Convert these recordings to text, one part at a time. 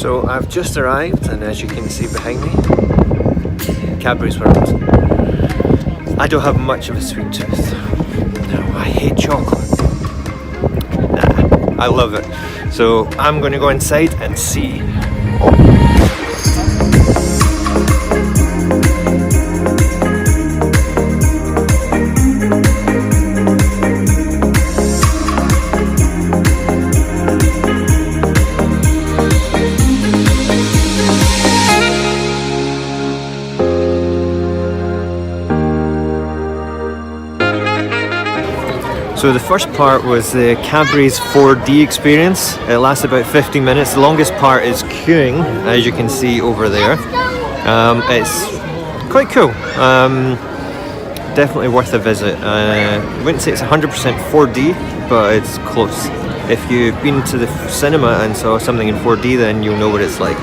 So I've just arrived, and as you can see behind me, Cadbury World. I don't have much of a sweet tooth. No, I hate chocolate. Nah, I love it. So I'm going to go inside and see. So the first part was the Cadbury's 4D experience. It lasted about 50 minutes. The longest part is queuing, as you can see over there. It's quite cool. Definitely worth a visit. I wouldn't say it's 100% 4D, but it's close. If you've been to the cinema and saw something in 4D, then you'll know what it's like.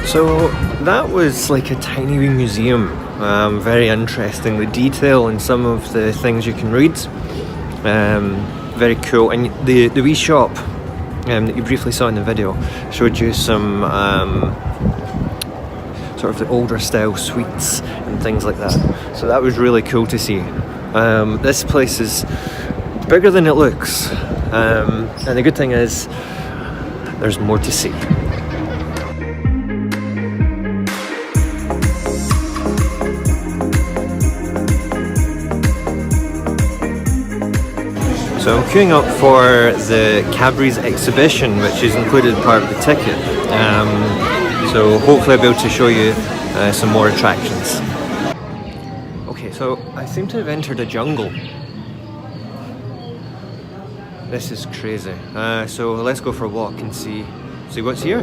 So that was like a tiny wee museum, very interesting. The detail in some of the things you can read, very cool. And the wee shop that you briefly saw in the video showed you some sort of the older style sweets and things like that. So that was really cool to see. This place is bigger than it looks, and the good thing is there's more to see. So I'm queuing up for the Cadbury's exhibition, which is included part of the ticket. So hopefully I'll be able to show you some more attractions. Okay, so I seem to have entered a jungle. This is crazy. So let's go for a walk and see what's here.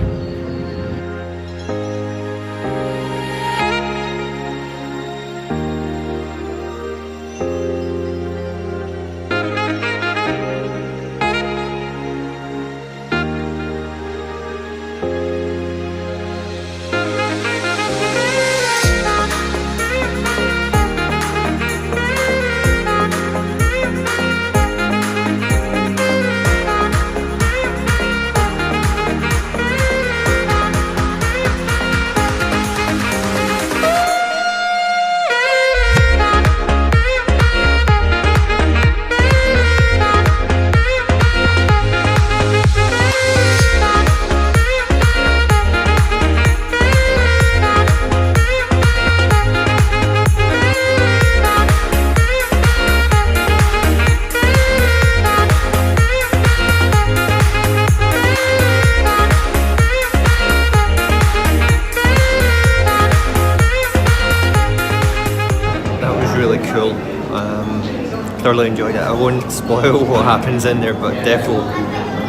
Thoroughly enjoyed it. I won't spoil what happens in there, but definitely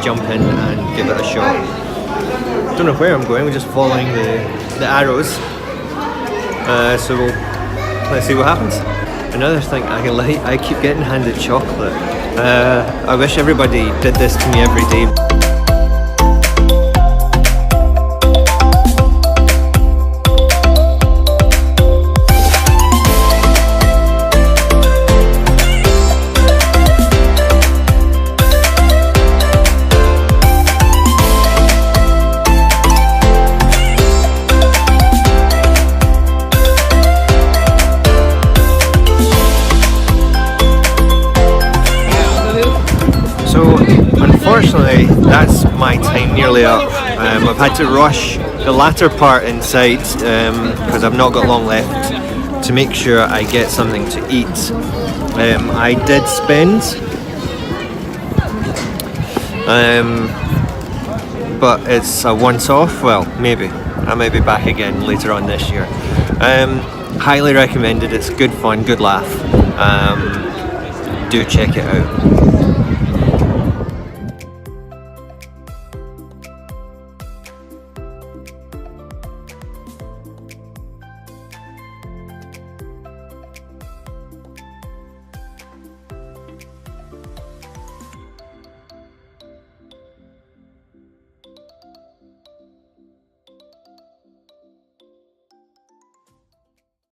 jump in and give it a shot. Don't know where I'm going, we're just following the arrows. So let's see what happens. Another thing I keep getting handed chocolate. I wish everybody did this to me every day. Unfortunately, that's my time nearly up. I've had to rush the latter part inside because I've not got long left to make sure I get something to eat. I did spend, but it's a once-off. Well, maybe I might be back again later on this year. Highly recommended. It's good fun, good laugh. Do check it out.